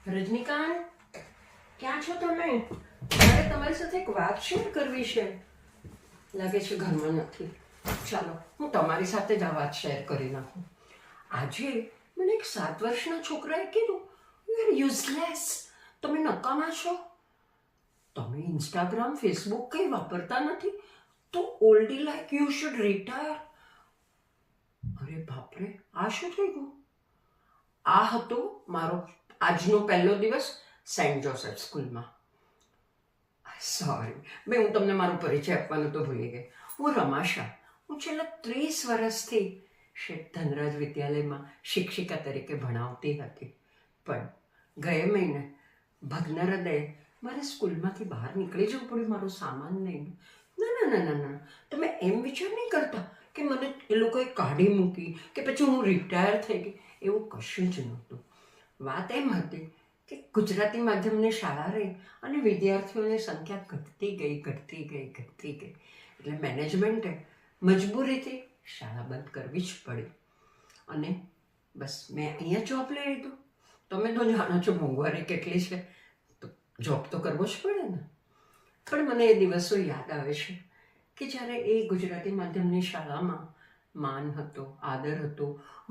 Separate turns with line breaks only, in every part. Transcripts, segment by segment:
રજનીકાંત, ક્યાં છો તમે? મારે તમારી સાથે એક વાત શેર કરવી છે. લાગે છે ઘરમાં નથી. ચાલો હું તમારી સાથે જ આ વાત શેર કરી નાખું. આજે મને એક 7 વર્ષના છોકરાએ કીધું, યુ આર યુઝલેસ, તમે નકામા છો, તમે ઇન્સ્ટાગ્રામ ફેસબુક કંઈ વાપરતા નથી, તો Oldi like you should retire. અરે બાપરે, આ શું થઈ ગયું? આ હતો મારો આજનો પહેલો દિવસ સેન્ટ જોસેફ સ્કૂલમાં. સોરી, હું તમને મારો પરિચય આપવાનો તો ભૂલી ગઈ. હું રમાશા. હું છેલ્લા 30 વર્ષથી શેઠ ધનરાજ વિદ્યાલયમાં શિક્ષિકા તરીકે ભણાવતી હતી. પણ ગયા મહિને ભગ્ન હૃદયે મારે સ્કૂલમાંથી બહાર નીકળી જવું પડ્યું મારો સામાન લઈને. ના ના ના ના ના, તમે એમ વિચાર નહીં કરતા કે મને એ લોકોએ કાઢી મૂકી કે પછી હું રિટાયર થઈ ગઈ. એવું કશું જ નહોતું. વાત એમ હતી કે ગુજરાતી માધ્યમની શાળા રહી અને વિદ્યાર્થીઓની સંખ્યા ઘટતી ગઈ. એટલે મેનેજમેન્ટે મજબૂરીથી શાળા બંધ કરવી જ પડી. અને બસ મેં અહીંયા જોબ લઈ લીધું. તમે તો જાણો છો મોંઘવારી કેટલી છે, તો જોબ તો કરવો જ પડે ને. પણ મને એ દિવસો યાદ આવે છે કે જ્યારે એ ગુજરાતી માધ્યમની શાળામાં માન હતો, આદર હતો.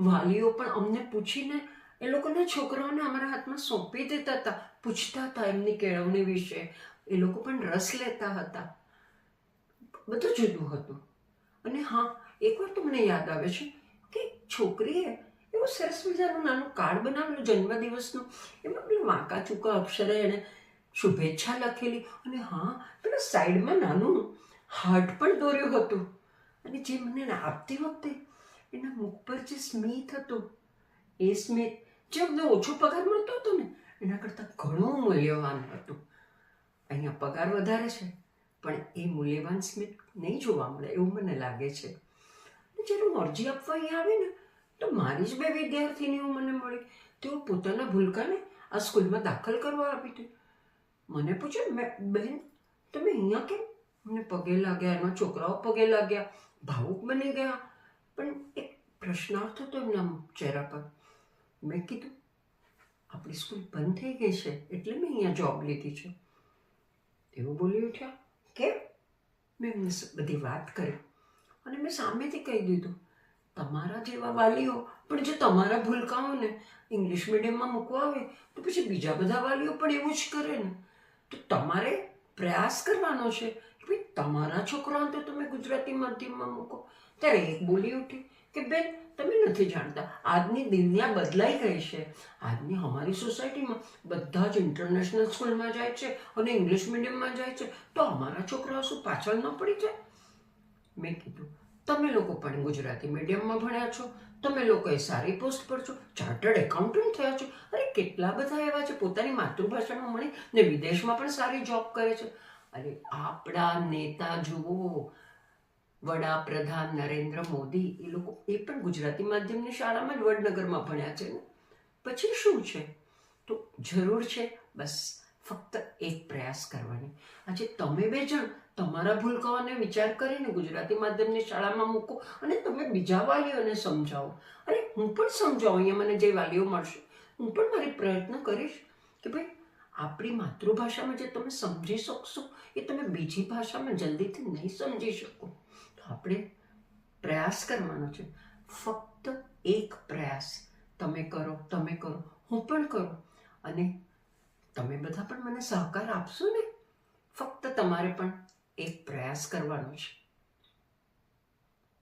વાલીઓ પણ અમને પૂછીને એ લોકોના છોકરાઓને અમારા હાથમાં સોંપી દેતા હતા, પૂછતા હતા એમની કેળવણી વિશે. એ લોકો પણ રસ લેતા હતા. બધું જુદું હતું. અને હા, એકવાર તો મને યાદ આવે છે કે છોકરીએ એવું સરસ મજાનું નાનું કાર્ડ બનાવેલું જન્મદિવસનું. એમાં પેલા વાંકા ચૂકા અક્ષરે એણે શુભેચ્છા લખેલી. અને હા, પેલા સાઈડમાં નાનું હાર્ટ પણ દોર્યું હતું. અને જે મને આપતી વખતે એના મુખ પર જે સ્મિત હતું, એ સ્મિત જે અમને ઓછો પગાર મળતો હતો ને એના કરતાં ઘણું મૂલ્યવાન હતું. અહીંયા પગાર વધારે છે પણ એ મૂલ્યવાન સ્મિત નહીં જોવા મળે એવું મને લાગે છે. જ્યારે હું અરજી આપવા અહીંયા આવી ને તો મારી જ 2 વિદ્યાર્થીનીઓ મને મળી. તેઓ પોતાના ભૂલકાને આ સ્કૂલમાં દાખલ કરવા આપી હતી. મને પૂછ્યું, બહેન તમે અહીંયા કેમ? મને પગે લાગ્યા, એના છોકરાઓ પગે લાગ્યા, ભાવુક બની ગયા. પણ એક પ્રશ્નાર્થ હતો એમના ચહેરા પર. મેં કીધું, આપણી સ્કૂલ બંધ થઈ ગઈ છે એટલે મેં અહીંયા જોબ લીધી છે. તેઓ બોલી ઉઠ્યા, કેમ? મેં એમને બધી વાત કરી અને મેં સામેથી કહી દીધું, તમારા જેવા વાલીઓ પણ જો તમારા ભૂલકાઓને ઇંગ્લિશ મીડિયમમાં મૂકવા આવે તો પછી બીજા બધા વાલીઓ પણ એવું જ કરે ને. તો તમારે પ્રયાસ કરવાનો છે કે ભાઈ તમારા છોકરાઓને તો તમે ગુજરાતી માધ્યમમાં મૂકો. ત્યારે એક બોલી ઉઠી કે બેન, તમે નથી જાણતા, આજની દુનિયા બદલાઈ ગઈ છે. આજની અમારી સોસાયટીમાં બધા જ ઇન્ટરનેશનલ સ્કૂલમાં જાય છે અને ઇંગ્લિશ મીડિયમમાં જાય છે, તો અમારા છોકરાઓ શું પાછળ ન પડી જાય? મેં કીધું, તમે લોકો પણ ગુજરાતી મીડિયમમાં ભણ્યા છો, તમે લોકોએ સારી પોસ્ટ પર છો, ચાર્ટર્ડ એકાઉન્ટન્ટ થયા છો. અરે કેટલા બધા એવા છે પોતાની માતૃભાષામાં મળી ને વિદેશમાં પણ સારી જોબ કરે છે. અરે આપણા નેતા જુઓ, વડાપ્રધાન નરેન્દ્ર મોદી, એ લોકો એ પણ ગુજરાતી માધ્યમની શાળામાં જ વડનગરમાં ભણ્યા છે ને. પછી શું છે? તો જરૂર છે બસ ફક્ત એક પ્રયાસ કરવાની. આજે તમે 2 જણ તમારા ભૂલકાઓને વિચાર કરીને ગુજરાતી માધ્યમની શાળામાં મૂકો અને તમે બીજા વાલીઓને સમજાવો. અરે હું પણ સમજાવું, અહીંયા મને જે વાલીઓ મળશે હું પણ મારી પ્રયત્ન કરીશ કે ભાઈ આપણી માતૃભાષામાં જે તમે સમજી શકશો એ તમે બીજી ભાષામાં જલ્દીથી નહીં સમજી શકો. તો આપણે પ્રયાસ કરવાનો છે. ફક્ત એક પ્રયાસ તમે કરો, હું પણ કરું અને તમે બધા પણ મને સહકાર આપશો ને. ફક્ત તમારે પણ એક પ્રયાસ કરવાનો છે.